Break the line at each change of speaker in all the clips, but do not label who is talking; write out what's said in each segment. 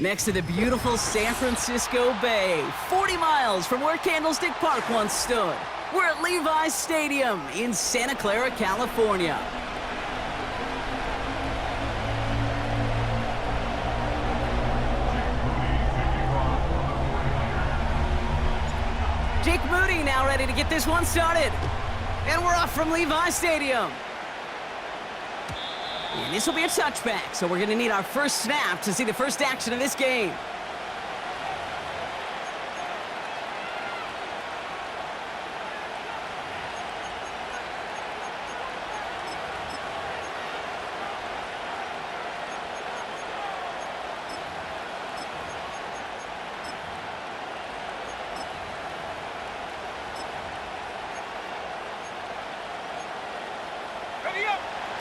next to the beautiful San Francisco Bay, 40 miles from where Candlestick Park once stood. We're at Levi's Stadium in Santa Clara, California. Jake Moody now ready to get this one started. And we're off from Levi's Stadium. And this will be a touchback, so we're going to need our first snap to see the first action of this game.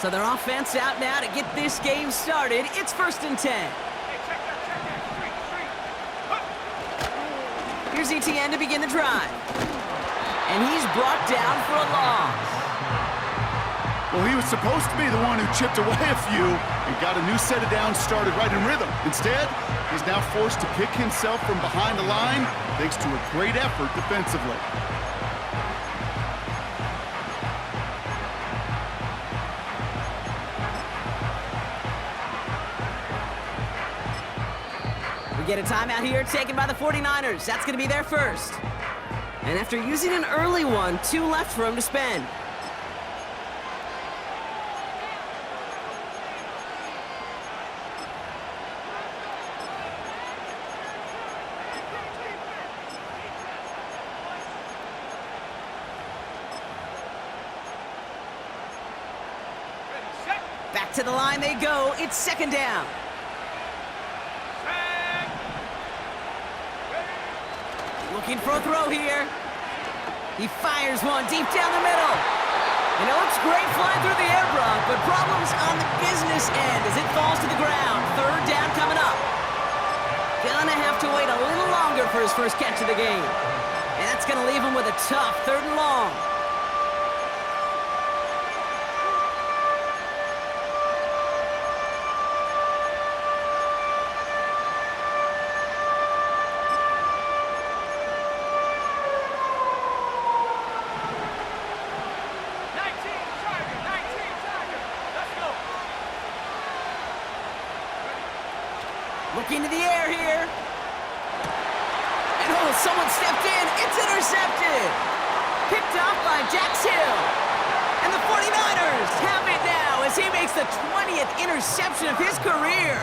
So their offense out now to get this game started. It's 1st and 10. Here's ETN to begin the drive. And he's brought down for a loss.
Well, he was supposed to be the one who chipped away a few and got a new set of downs started right in rhythm. Instead, he's now forced to pick himself from behind the line thanks to a great effort defensively.
We get a timeout here taken by the 49ers. That's going to be their first. And after using an early one, 2 left for him to spend. Back to the line they go. It's 2nd down. Looking for a throw here. He fires one deep down the middle. And it looks great flying through the air, Brock, but problems on the business end as it falls to the ground. 3rd down coming up. Gonna have to wait a little longer for his first catch of the game. And that's gonna leave him with a tough 3rd and long. Looking to the air here. And oh, someone stepped in. It's intercepted. Picked off by Jax Hill. And the 49ers have it now as he makes the 20th interception of his career.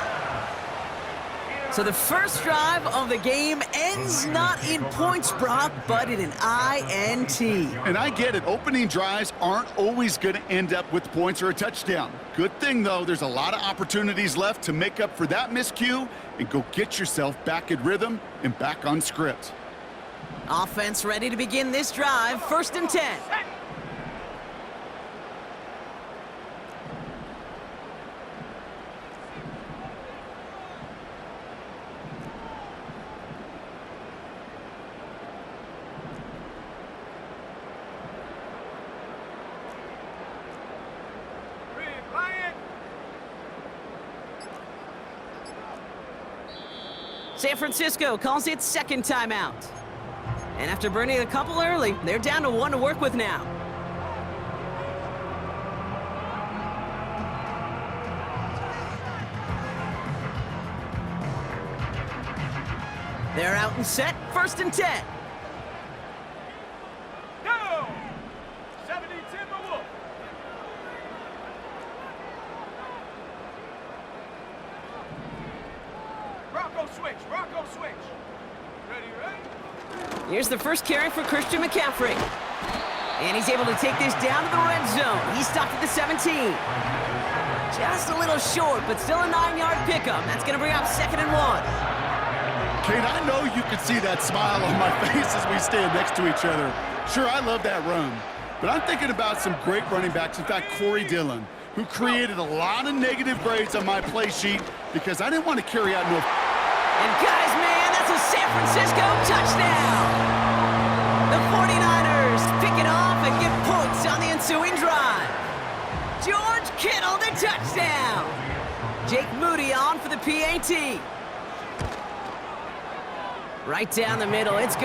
So the first drive of the game ends not in points, Brock, but in an INT.
And I get it. Opening drives aren't always going to end up with points or a touchdown. Good thing, though, there's a lot of opportunities left to make up for that miscue and go get yourself back in rhythm and back on script.
Offense ready to begin this drive. 1st and 10. San Francisco calls it 2nd timeout. And after burning a couple early, they're down to 1 to work with now. They're out and set. 1st and 10.
Go! 70 Timberwolves. Rocco switch. Ready?
Here's the first carry for Christian McCaffrey. And he's able to take this down to the red zone. He's stopped at the 17. Just a little short, but still a 9-yard pickup. That's going to bring up 2nd and 1.
Kate, I know you can see that smile on my face as we stand next to each other. Sure, I love that run. But I'm thinking about some great running backs. In fact, Corey Dillon, who created a lot of negative grades on my play sheet because I didn't want to carry out no...
And guys, man, that's a San Francisco touchdown! The 49ers pick it off and get points on the ensuing drive. George Kittle, the touchdown! Jake Moody on for the PAT. Right down the middle, it's good.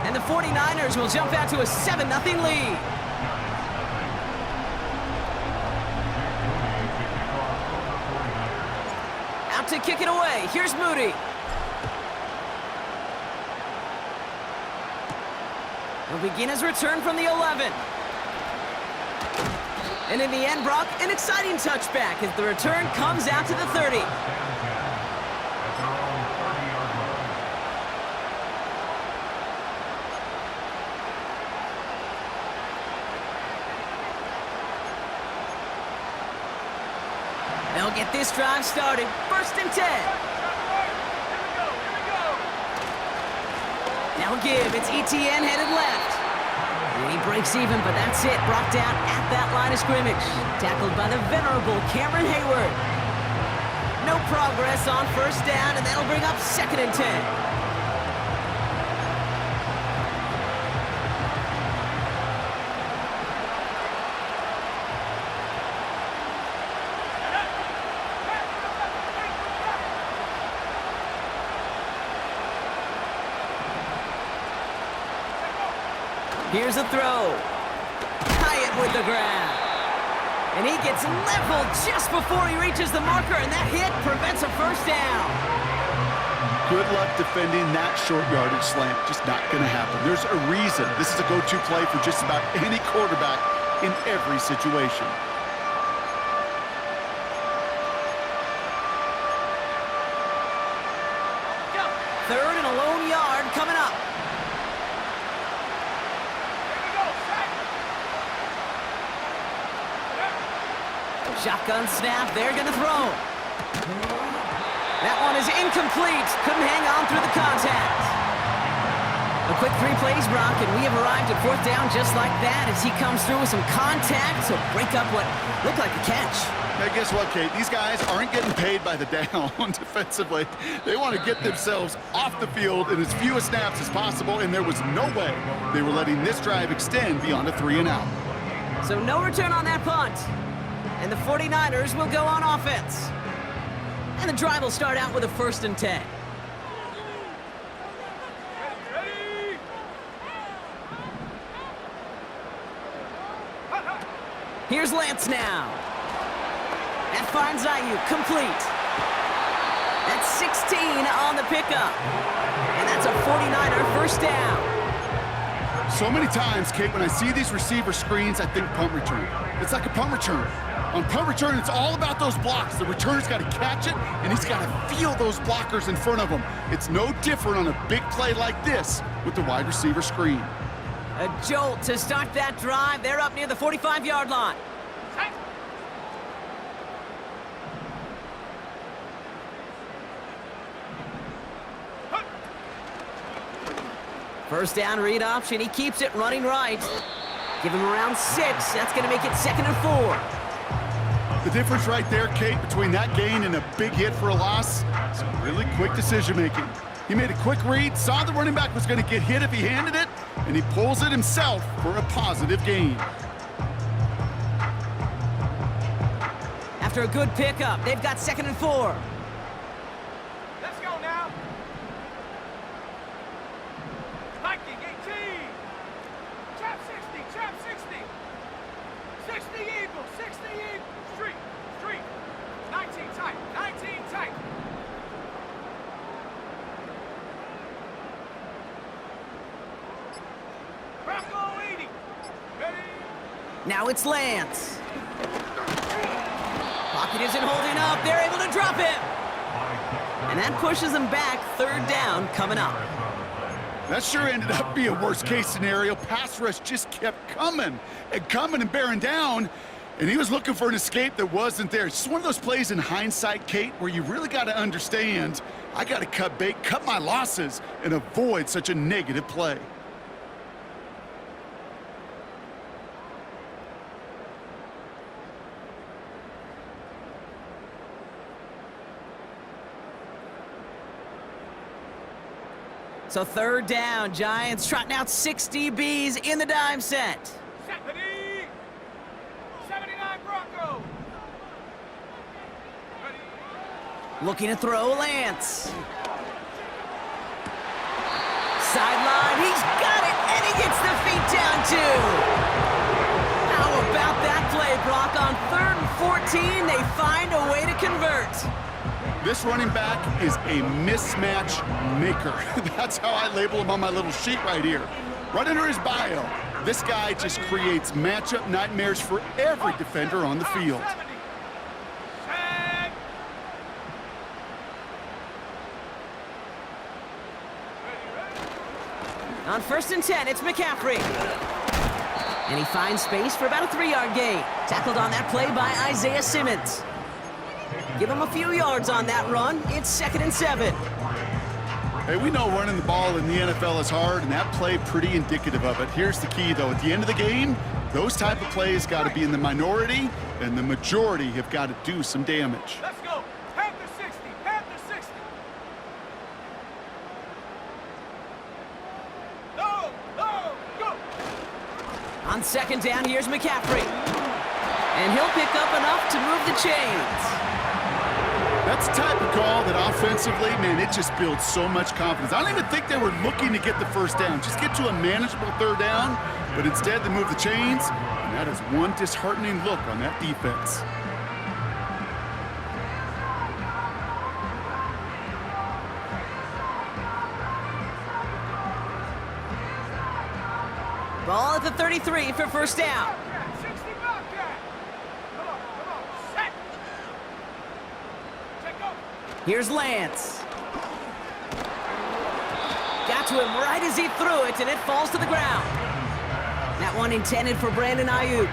And the 49ers will jump out to a 7-0 lead. Out to kick it away. Here's Moody. He'll begin his return from the 11. And in the end, Brock, an exciting touchback as the return comes out to the 30. They'll get this drive started. 1st and 10. Now give. It's ETN headed left. And he breaks even, but that's it. Brought down at that line of scrimmage. Tackled by the venerable Cameron Hayward. No progress on 1st down, and that'll bring up 2nd and 10. Here's a throw. Hyatt with the grab. And he gets leveled just before he reaches the marker, and that hit prevents a 1st down.
Good luck defending that short yardage slant. Just not going to happen. There's a reason. This is a go-to play for just about any quarterback in every situation.
Third and a lone yard coming up. Shotgun snap, they're going to throw. That one is incomplete. Couldn't hang on through the contact. A quick 3 plays, Brock, and we have arrived at 4th down just like that as he comes through with some contact to break up what looked like a catch.
Now, guess what, Kate? These guys aren't getting paid by the down defensively. They want to get themselves off the field in as few snaps as possible, and there was no way they were letting this drive extend beyond a 3-and-out.
So no return on that punt. And the 49ers will go on offense. And the drive will start out with a 1st and 10.
Ready?
Here's Lance now. That finds Ayuk complete. That's 16 on the pickup. And that's a 49er 1st down.
So many times, Kate, when I see these receiver screens, I think punt return. It's like a punt return. On punt return, it's all about those blocks. The returner's got to catch it, and he's got to feel those blockers in front of him. It's no different on a big play like this with the wide receiver screen.
A jolt to start that drive. They're up near the 45-yard line. First down read option. He keeps it running right. Give him around 6. That's going to make it 2nd and 4.
The difference right there, Kate, between that gain and a big hit for a loss is really quick decision-making. He made a quick read, saw the running back was going to get hit if he handed it, and he pulls it himself for a positive gain.
After a good pickup, they've got 2nd and 4.
Let's go now. Viking 18. Trap 60, trap 60. 60 Eagle, 60 Eagle. Street. 19 tight, 19 tight. Bronco 80. Ready?
Now it's Lance. Pocket isn't holding up. They're able to drop him. And that pushes them back. 3rd down coming up.
That sure ended up being a worst-case scenario. Pass rush just kept coming and bearing down, and he was looking for an escape that wasn't there. It's just one of those plays in hindsight, Kate, where you really got to understand, I got to cut bait, cut my losses, and avoid such a negative play.
So 3rd down, Giants trotting out 6 DBs in the dime set.
79 Bronco. Ready?
Looking to throw Lance. sideline. He's got it, and he gets the feet down, too. How about that play, Brock? On 3rd and 14, they find a way to convert.
This running back is a mismatch maker. That's how I label him on my little sheet right here. Right under his bio, this guy just creates matchup nightmares for every defender on the field.
On 1st and 10, it's McCaffrey. And he finds space for about a 3-yard gain. Tackled on that play by Isaiah Simmons. Give him a few yards on that run. It's 2nd and 7.
Hey, we know running the ball in the NFL is hard, and that play pretty indicative of it. Here's the key, though. At the end of the game, those type of plays got to be in the minority, and the majority have got to do some damage.
Let's go. Panther 60. Panther 60. No, no, go.
On 2nd down, here's McCaffrey. And he'll pick up enough to move the chains.
That's the type of call that offensively, man, it just builds so much confidence. I don't even think they were looking to get the 1st down. Just get to a manageable 3rd down, but instead they move the chains, and that is one disheartening look on that defense.
Ball at the 33 for 1st down.
60 Bobcat. Come on, set. Check go.
Here's Lance. Got to him right as he threw it, and it falls to the ground. That one intended for Brandon Ayuk.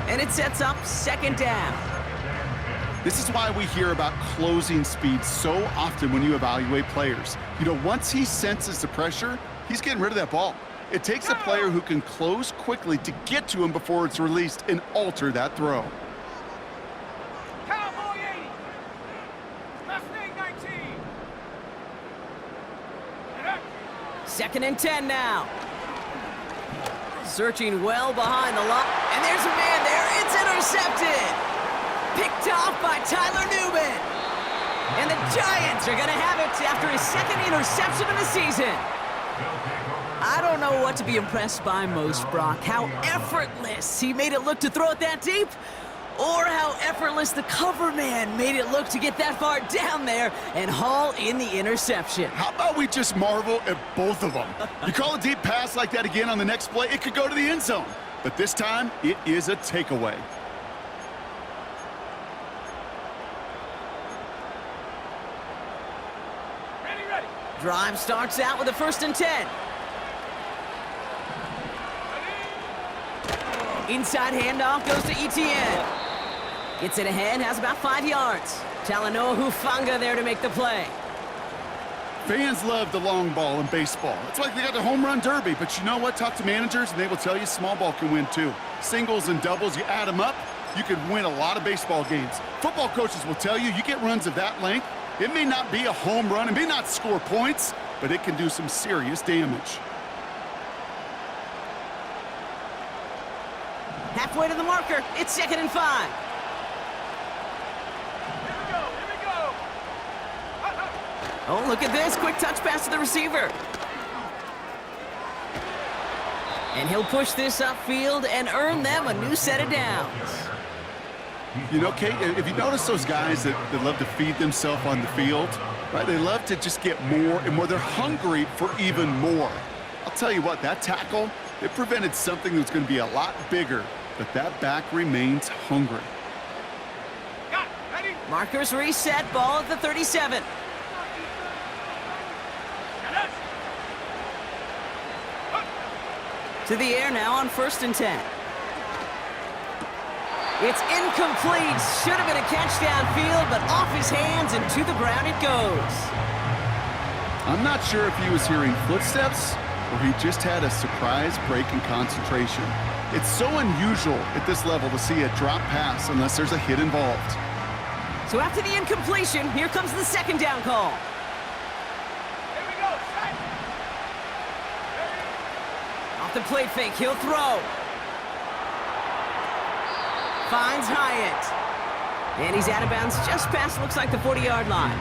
And it sets up 2nd down.
This is why we hear about closing speed so often when you evaluate players. You know, once he senses the pressure, he's getting rid of that ball. It takes a player who can close quickly to get to him before it's released and alter that throw.
Cowboy 80. Mustang 19.
2nd and 10 now. Searching well behind the line. And there's a man there. It's intercepted. Picked off by Tyler Newman. And the Giants are going to have it after his 2nd interception of the season. I don't know what to be impressed by most, Brock. How effortless he made it look to throw it that deep, or how effortless the cover man made it look to get that far down there and haul in the interception.
How about we just marvel at both of them? You call a deep pass like that again on the next play, it could go to the end zone. But this time, it is a takeaway.
Ready.
Drive starts out with a 1st and 10. Inside handoff goes to Etienne. Gets it ahead, has about 5 yards. Talanoa Hufanga there to make the play.
Fans love the long ball in baseball. It's like they got the home run derby, but you know what? Talk to managers, and they will tell you small ball can win too. Singles and doubles, you add them up, you can win a lot of baseball games. Football coaches will tell you, you get runs of that length, it may not be a home run, it may not score points, but it can do some serious damage.
Halfway to the marker, it's 2nd and 5.
Here we go.
Oh, look at this, quick touch pass to the receiver. And he'll push this upfield and earn them a new set of downs.
You know, Kate, if you notice those guys that love to feed themselves on the field, right? They love to just get more and more. They're hungry for even more. I'll tell you what, that tackle, it prevented something that's going to be a lot bigger, but that back remains hungry.
Got ready.
Markers reset, ball at the 37. To the air now on 1st and 10. It's incomplete. Should have been a catch downfield, but off his hands and to the ground it goes.
I'm not sure if he was hearing footsteps or he just had a surprise break in concentration. It's so unusual at this level to see a drop pass unless there's a hit involved.
So after the incompletion, here comes the 2nd down call.
Here we go. Set.
Off the play fake, he'll throw. Finds Hyatt. And he's out of bounds just past, looks like, the 40-yard line.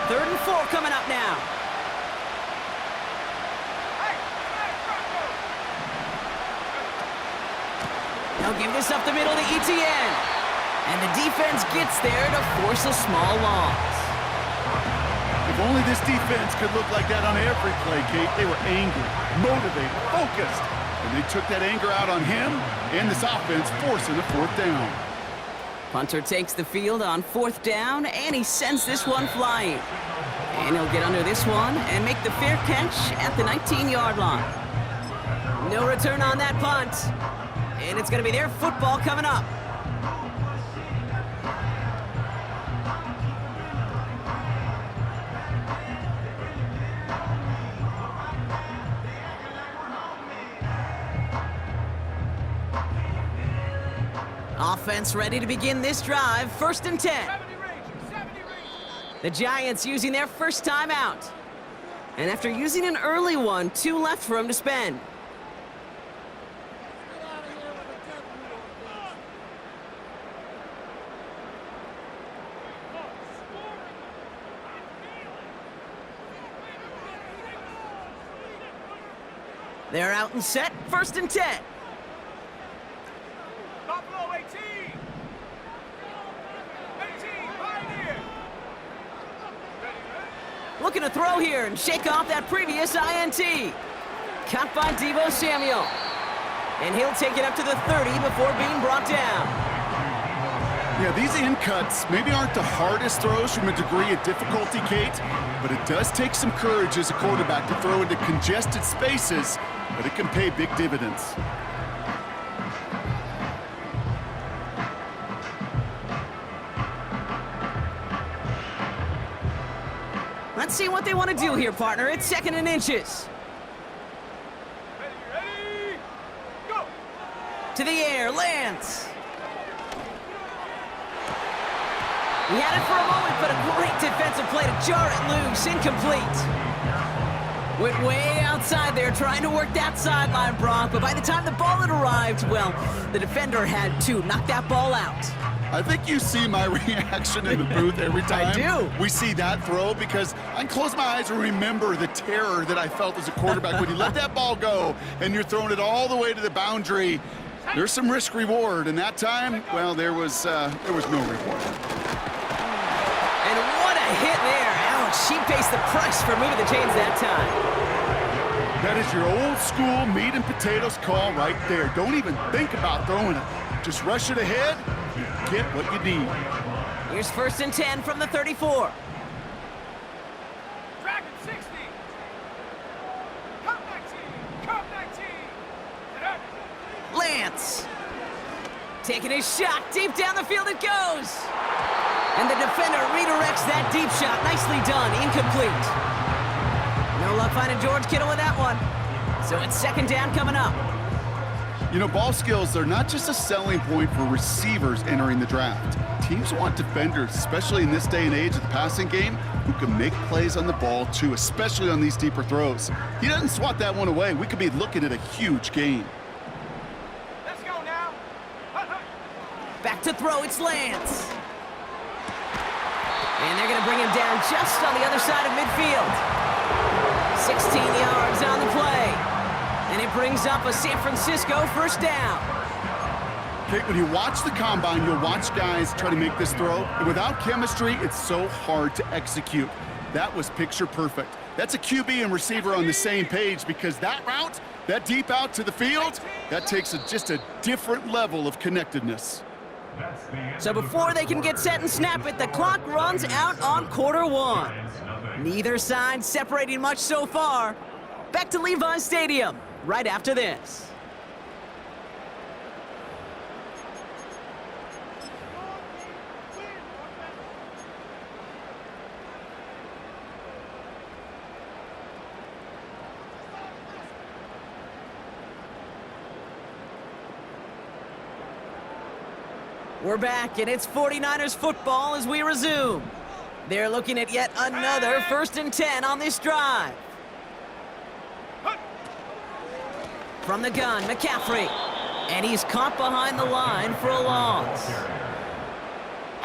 3rd and 4 coming up now.
Hey,
They'll give this up the middle to ETN. And the defense gets there to force a small loss.
If only this defense could look like that on every play, Kate. They were angry, motivated, focused. And they took that anger out on him and this offense, forcing a 4th down.
Punter takes the field on 4th down, and he sends this one flying. And he'll get under this one and make the fair catch at the 19-yard line. No return on that punt. And it's going to be their football coming up. Offense ready to begin this drive. 1st and 10.
70 range.
The Giants using their first time out. And after using an early one, 2 left for him to spend. They're out and set. 1st and 10.
Buffalo 18. 18, Pioneer.
Looking to throw here and shake off that previous INT. Caught by Deebo Samuel. And he'll take it up to the 30 before being brought down.
Yeah, these in cuts maybe aren't the hardest throws from a degree of difficulty, Kate, but it does take some courage as a quarterback to throw into congested spaces, but it can pay big dividends.
Let's see what they want to do here, partner. It's 2nd and inches.
Ready, go.
To the air, Lance. He had it for a moment, but a great defensive play to jar it loose. Incomplete. Went way outside there trying to work that sideline, Brock, but by the time the ball had arrived, well, the defender had to knock that ball out.
I think you see my reaction in the booth every time
I do.
we see that throw, because I can close my eyes and remember the terror that I felt as a quarterback when you let that ball go and you're throwing it all the way to the boundary. There's some risk reward, and that time, well, there was no reward.
And what a hit there. Ouch, she pays the price for moving the chains that time.
That is your old school meat and potatoes call right there. Don't even think about throwing it. Just rush it ahead, and get what you need.
Here's 1st and 10 from the 34.
Dragon 60. Cup 19. Cup 19.
Lance. Taking his shot. Deep down the field it goes. And the defender redirects that deep shot. Nicely done. Incomplete. No luck finding George Kittle with that one. So it's 2nd down coming up.
You know, ball skills are not just a selling point for receivers entering the draft. Teams want defenders, especially in this day and age of the passing game, who can make plays on the ball too, especially on these deeper throws. He doesn't swat that one away. We could be looking at a huge gain.
Let's go now.
Back to throw, it's Lance. And they're going to bring him down just on the other side of midfield. 16 yards on the play. And it brings up a San Francisco 1st down.
Kate, when you watch the combine, you'll watch guys try to make this throw. And without chemistry, it's so hard to execute. That was picture perfect. That's a QB and receiver on the same page, because that route, that deep out to the field, that takes just a different level of connectedness.
So before they can get set and snap it, the clock runs out on quarter 1. Neither side separating much so far. Back to Levi's Stadium right after this. We're back, and it's 49ers football as we resume. They're looking at yet another 1st and 10 on this drive. From the gun, McCaffrey. And he's caught behind the line for a loss.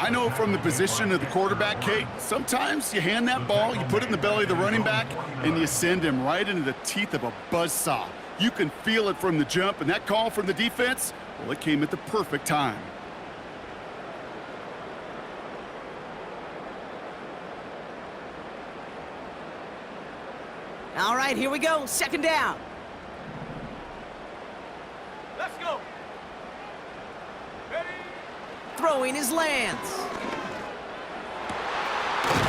I know from the position of the quarterback, Kate, sometimes you hand that ball, you put it in the belly of the running back, and you send him right into the teeth of a buzzsaw. You can feel it from the jump, and that call from the defense, well, it came at the perfect time.
All right, here we go. Second down.
Let's go. Ready?
Throwing his lands.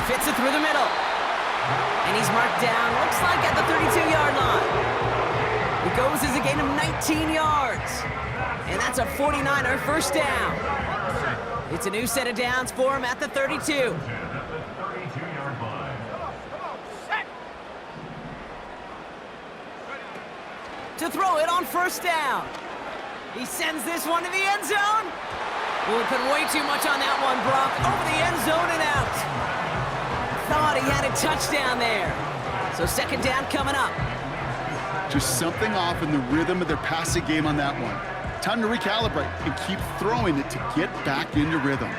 Fits it through the middle. And he's marked down, looks like at the 32-yard line. It goes as a gain of 19 yards. And that's a 49er first down. It's a new set of downs for him at the 32. To throw it on first down. He sends this one to the end zone. We'll put way too much on that one, Brock. Over the end zone and out. Thought he had a touchdown there. So second down coming up.
Just something off in the rhythm of their passing game on that one. Time to recalibrate and keep throwing it to get back into rhythm.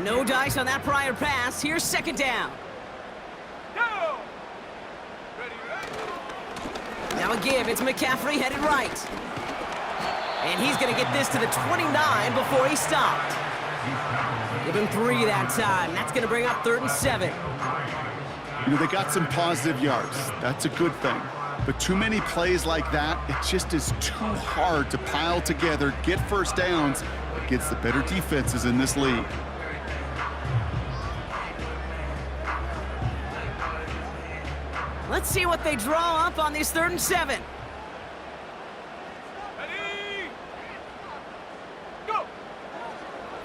No dice on that prior pass. Here's second down.
Go! Ready?
Now a give. It's McCaffrey headed right. And he's going to get this to the 29 before he stopped. Give him 3 that time. That's going to bring up 3rd and 7.
You know, they got some positive yards. That's a good thing. But too many plays like that, it just is too hard to pile together, get first downs against the better defenses in this league.
Let's see what they draw up on this 3rd and 7.
Ready? Go!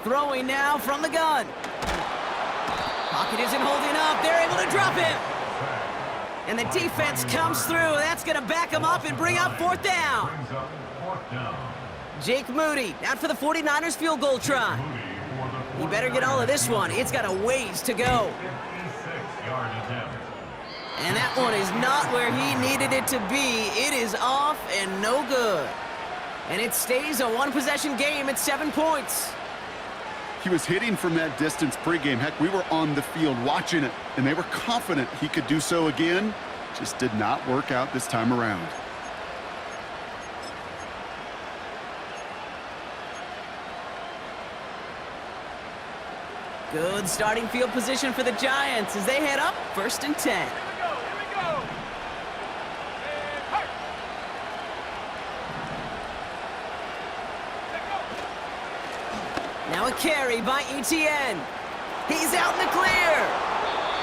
Throwing now from the gun. Pocket isn't holding up. They're able to drop him. And the defense comes through. That's going to back him up and bring up 4th down. Jake Moody out for the 49ers field goal try. He better get all of this one. It's got a ways to go. And that one is not where he needed it to be. It is off and no good. And it stays a one-possession game at 7 points.
He was hitting from that distance pregame. Heck, we were on the field watching it, and they were confident he could do so again. Just did not work out this time around.
Good starting field position for the Giants as they head up 1st and 10. Now a carry by Etienne. He's out in the clear.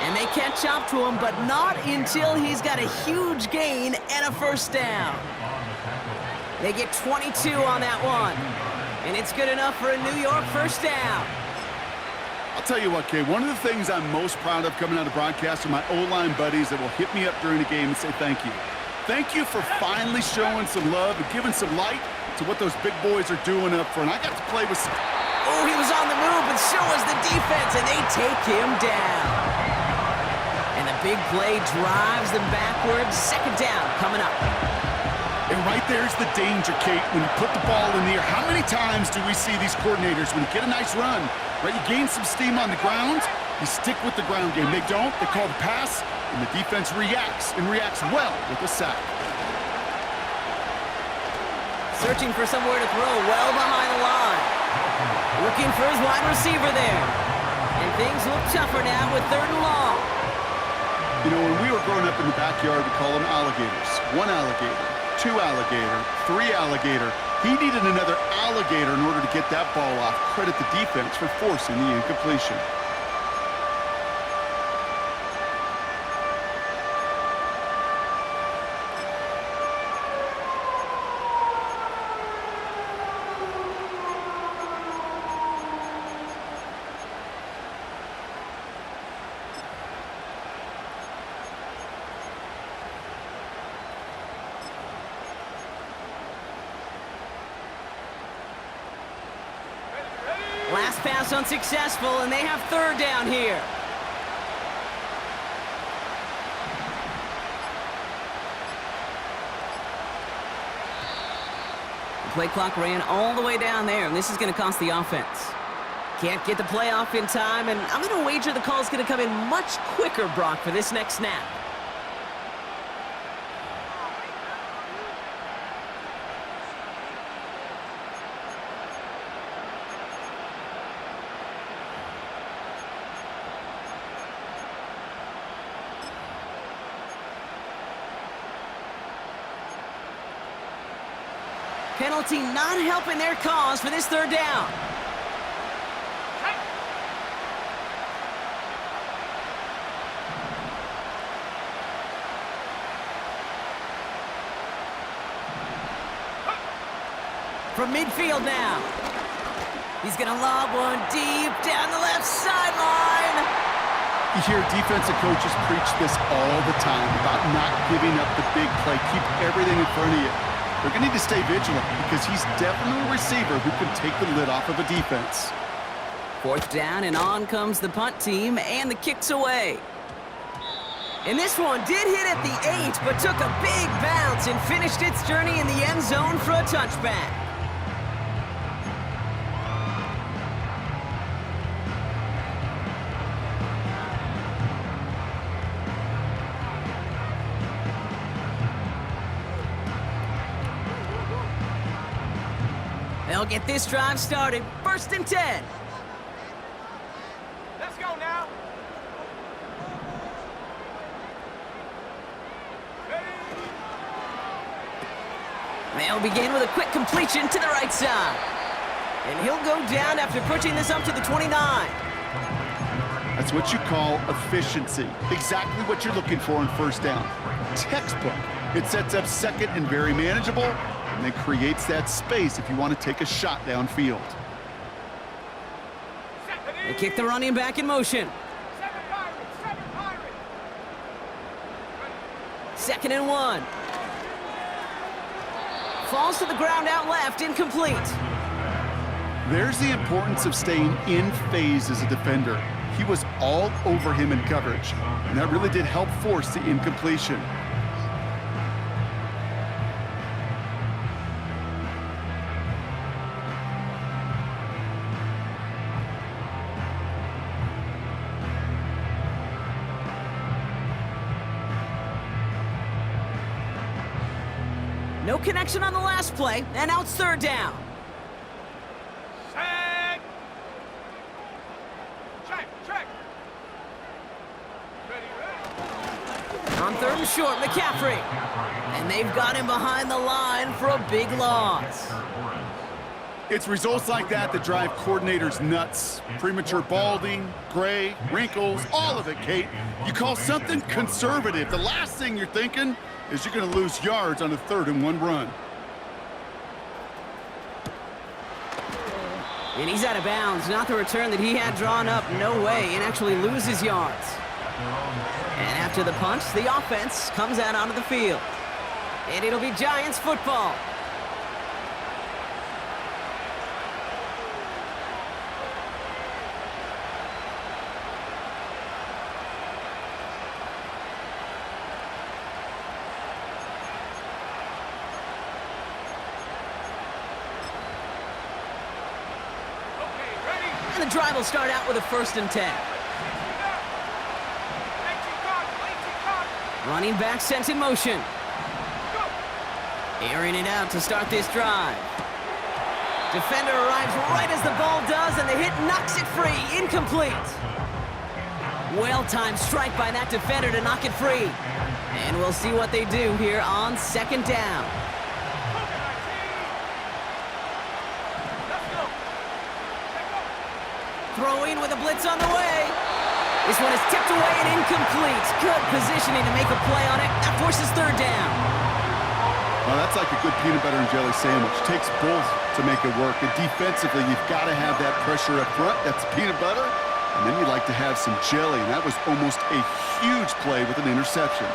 And they catch up to him, but not until he's got a huge gain and a first down. They get 22 on that one. And it's good enough for a New York first down.
I'll tell you what, Kay, one of the things I'm most proud of coming out of broadcast are my O-line buddies that will hit me up during the game and say thank you. Thank you for finally showing some love and giving some light to what those big boys are doing up front. I got to play with some...
Oh, he was on the move, but so was the defense, and they take him down. And the big play drives them backwards. Second down coming up.
And right there's the danger, Kate, when you put the ball in the air. How many times do we see these coordinators, when you get a nice run, right, you gain some steam on the ground, you stick with the ground game. They don't, they call the pass, and the defense reacts, and reacts well with a sack.
Searching for somewhere to throw well behind the line. Looking for his wide receiver there. And things look tougher now with 3rd and long.
You know, when we were growing up in the backyard, we call them alligators. 1 alligator, 2 alligator, 3 alligator. He needed another alligator in order to get that ball off. Credit the defense for forcing the incompletion.
Last pass unsuccessful, and they have 3rd down here. The play clock ran all the way down there, and this is going to cost the offense. Can't get the play off in time, and I'm going to wager the call is going to come in much quicker, Brock, for this next snap. Penalty not helping their cause for this third down. From midfield now. He's going to lob one deep down the left sideline.
You hear defensive coaches preach this all the time about not giving up the big play. Keep everything in front of you. They're going to need to stay vigilant because he's definitely a receiver who can take the lid off of a defense.
Fourth down, and on comes the punt team, and the kick's away. And this one did hit at the 8, but took a big bounce and finished its journey in the end zone for a touchback. They'll get this drive started. 1st and 10.
Let's go now. Ready?
They'll begin with a quick completion to the right side. And he'll go down after pushing this up to the 29.
That's what you call efficiency. Exactly what you're looking for in first down. Textbook. It sets up second and very manageable, and then creates that space if you want to take a shot downfield.
They kick the running back in motion. 2nd and 1. Falls to the ground out left, incomplete.
There's the importance of staying in phase as a defender. He was all over him in coverage, and that really did help force the incompletion.
No connection on the last play, and now it's 3rd down.
Set. Check. Ready.
On 3rd and short, McCaffrey. And they've got him behind the line for a big loss.
It's results like that that drive coordinators nuts. Premature balding, gray, wrinkles, all of it, Kate. You call something conservative. The last thing you're thinking is you're going to lose yards on a 3rd and 1 run.
And he's out of bounds. Not the return that he had drawn up. No way. And actually loses yards. And after the punch, the offense comes out onto the field. And it'll be Giants football. The drive will start out with a 1st and 10. Running back sent in motion. Airing it out to start this drive. Defender arrives right as the ball does, and the hit knocks it free. Incomplete. Well-timed strike by that defender to knock it free. And we'll see what they do here on 2nd down. Throwing with a blitz on the way. This one is tipped away and incomplete. Good positioning to make a play on it. That forces 3rd down.
Well, that's like a good peanut butter and jelly sandwich. Takes both to make it work. And defensively, you've got to have that pressure up front. That's peanut butter. And then you'd like to have some jelly. And that was almost a huge play with an interception.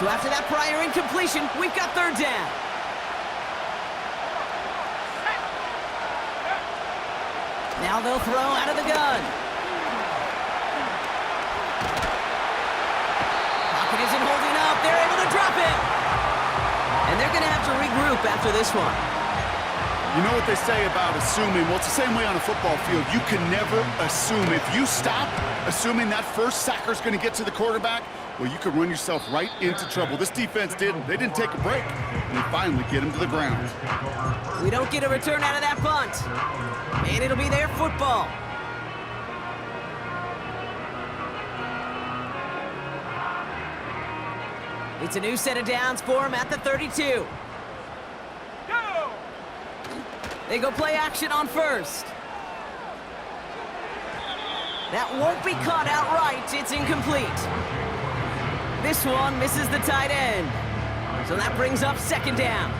So after that prior incompletion, we've got 3rd down. Now they'll throw out of the gun. Pocket isn't holding up. They're able to drop it. And they're going to have to regroup after this one.
You know what they say about assuming? Well, it's the same way on a football field. You can never assume. If you stop assuming that first sacker's going to get to the quarterback, well, you could run yourself right into trouble. This defense didn't. They didn't take a break, and they finally get him to the ground.
We don't get a return out of that punt. And it'll be their football. It's a new set of downs for him at the 32.
Go!
They go play action on first. That won't be caught outright. It's incomplete. This one misses the tight end. So that brings up second down.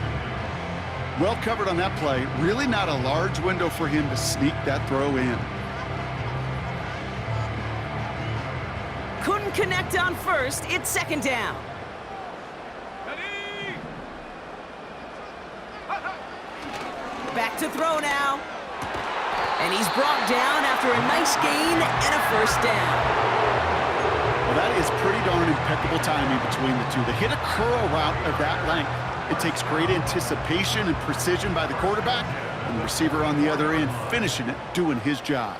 Well covered on that play. Really not a large window for him to sneak that throw in.
Couldn't connect on first. It's second down.
Ready!
Back to throw now. And he's brought down after a nice gain and a first down.
Well, that is pretty darn impeccable timing between the two. They hit a curl route of that length. It takes great anticipation and precision by the quarterback, and the receiver on the other end finishing it, doing his job.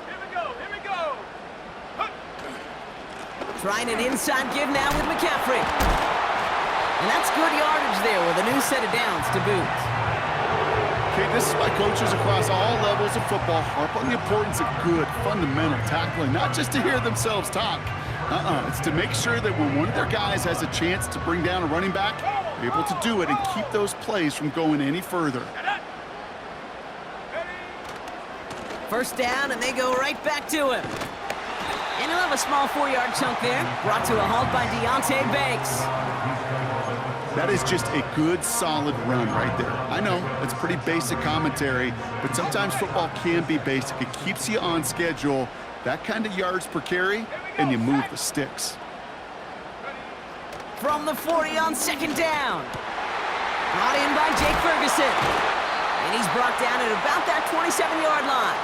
Here we go, here we go!
Trying an inside give now with McCarthy. And that's good yardage there with a new set of downs to boot.
Okay, this is why coaches across all levels of football harp on the importance of good, fundamental tackling, not just to hear themselves talk. It's to make sure that when one of their guys has a chance to bring down a running back, they're able to do it and keep those plays from going any further.
First down, and they go right back to him. And he'll have a small 4-yard chunk there, brought to a halt by Deontay Banks.
That is just a good, solid run right there. I know, it's pretty basic commentary, but sometimes football can be basic. It keeps you on schedule, that kind of yards per carry, and you move the sticks.
From the 40 on second down. Brought in by Jake Ferguson. And he's brought down at about that 27-yard line.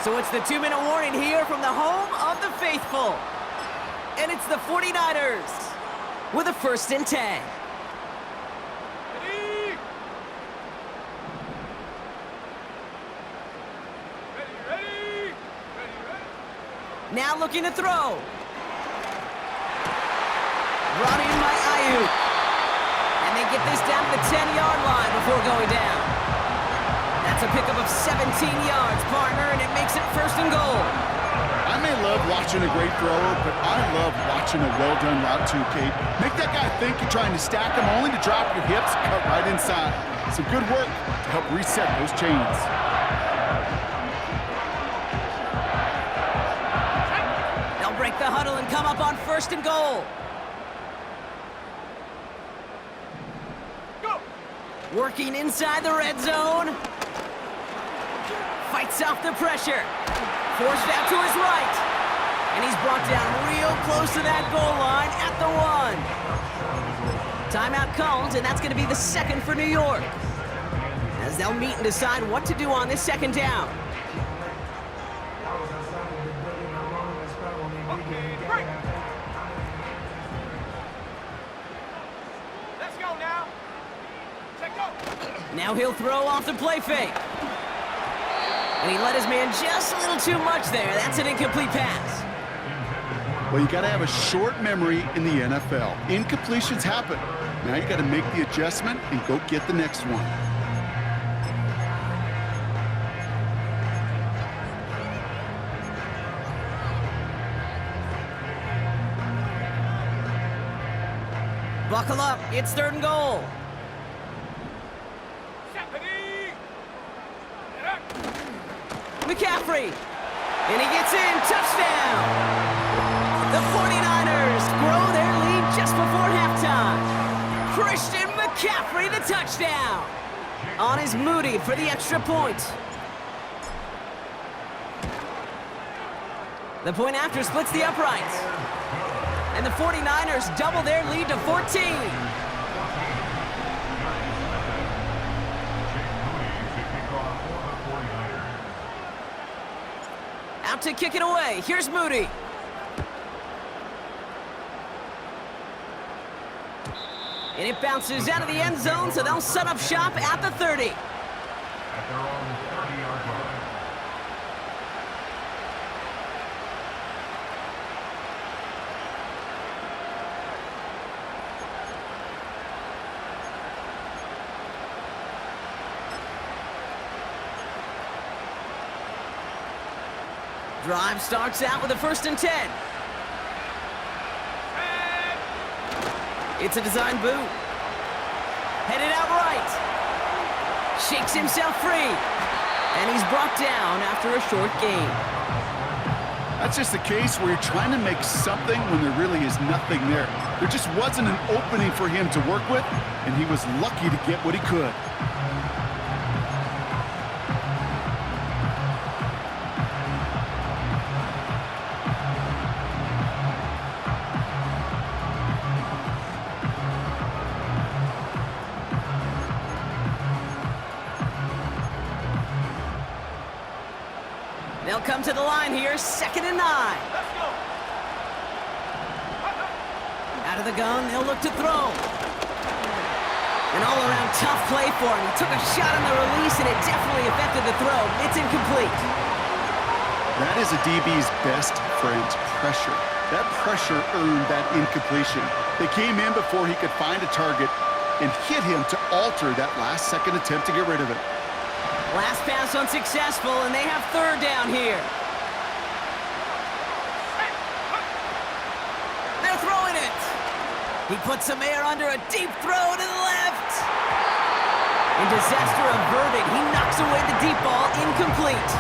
So it's the 2-minute warning here from the home of the faithful. And it's the 49ers with a 1st and 10.
Ready! Ready, ready! Ready, ready!
Now looking to throw. Brought in by Ayuk. And they get this down to the 10-yard line before going down. That's a pickup of 17 yards, partner, and it makes it 1st and goal.
I may love watching a great thrower, but I love watching a well-done route too, Kate. Make that guy think you're trying to stack him only to drop your hips, cut right inside. Some good work to help reset those chains.
They'll break the huddle and come up on 1st and goal.
Go!
Working inside the red zone. Fights off the pressure. Forced out to his right. And he's brought down real close to that goal line at the 1. Timeout called, and that's going to be the 2nd for New York, as they'll meet and decide what to do on this 2nd down.
Okay, break! Let's go now! Check go!
Now he'll throw off the play fake. And he let his man just a little too much there. That's an incomplete pass.
Well, you got to have a short memory in the NFL. Incompletions happen. Now you got to make the adjustment and go get the next one.
Buckle up. It's 3rd and goal. McCaffrey. And he gets in. Touchdown. The 49ers grow their lead just before halftime. Christian McCaffrey, the touchdown. On his Moody for the extra point. The point after splits the uprights. And the 49ers double their lead to 14. Out to kick it away. Here's And it bounces out of the end zone, so they'll set up shop at the 30.
At their own 30-yard line.
Drive starts out with a 1st and 10. It's a design boot. Headed out right. Shakes himself free. And he's brought down after a short gain.
That's just the case where you're trying to make something when there really is nothing there. There just wasn't an opening for him to work with, and he was lucky to get what he could.
They'll come to the line here, 2nd and 9.
Let's go.
Out of the gun, they'll look to throw. An all-around tough play for him. He took a shot on the release, and it definitely affected the throw. It's incomplete.
That is a DB's best friend, pressure. That pressure earned that incompletion. They came in before he could find a target and hit him to alter that last-second attempt to get rid of it.
Last pass unsuccessful, and they have 3rd down here. They're throwing it. He puts some air under a deep throw to the left. And disaster averted. He knocks away the deep ball, incomplete.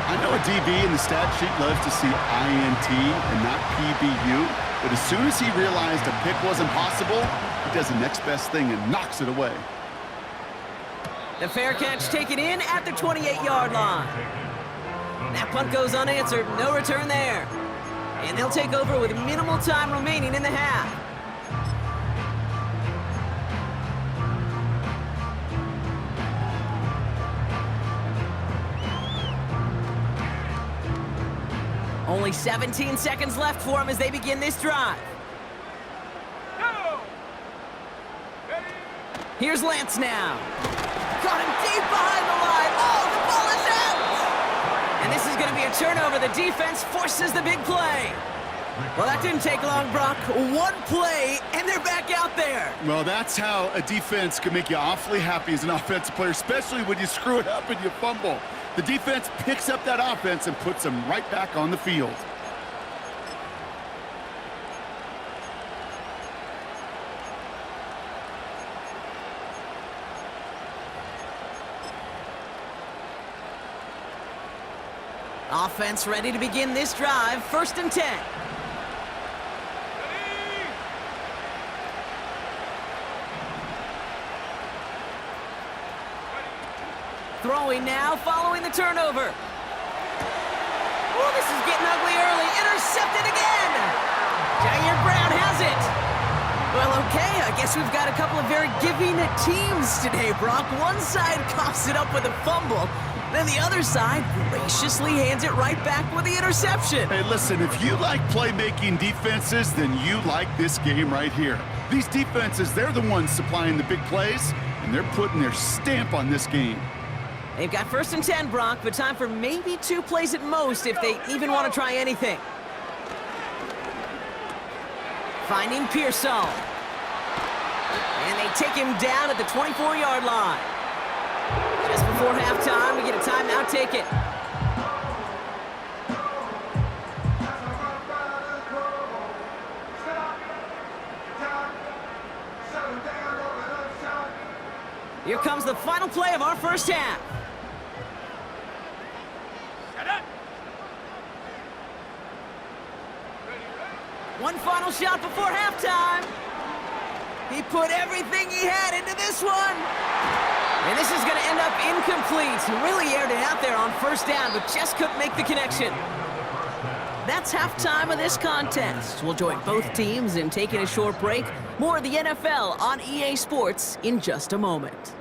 I know a DB in the stat sheet loves to see INT and not PBU, but as soon as he realized a pick wasn't possible, he does the next best thing and knocks it away.
The fair catch taken in at the 28-yard line. That punt goes unanswered, no return there. And they'll take over with minimal time remaining in the half. Only 17 seconds left for him as they begin this drive.
Go. Ready.
Here's Lance now. Got him deep behind the line. Oh, the ball is out! And this is going to be a turnover. The defense forces the big play. Well, that didn't take long, Brock. One play, and they're back out there.
Well, that's how a defense can make you awfully happy as an offensive player, especially when you screw it up and you fumble. The defense picks up that offense and puts them right back on the field.
Offense ready to begin this drive. 1st and 10.
Ready.
Throwing now, following the turnover. Oh, this is getting ugly early. Intercepted again. Jair Brown has it. Well, okay, I guess we've got a couple of very giving teams today, Brock. One side coughs it up with a fumble. Then the other side graciously hands it right back with the interception.
Hey, listen, if you like playmaking defenses, then you like this game right here. These defenses, they're the ones supplying the big plays, and they're putting their stamp on this game.
They've got 1st and 10, Brock, but time for maybe 2 plays at most if they even want to try anything. Finding Pearsall. And they take him down at the 24-yard line. Just before halftime, we get a timeout taken. Here comes the final play of our first half.
Set up.
One final shot before halftime. He put everything he had into this one. And this is going to end up incomplete. He really aired it out there on 1st down, but just couldn't make the connection. That's halftime of this contest. We'll join both teams in taking a short break. More of the NFL on EA Sports in just a moment.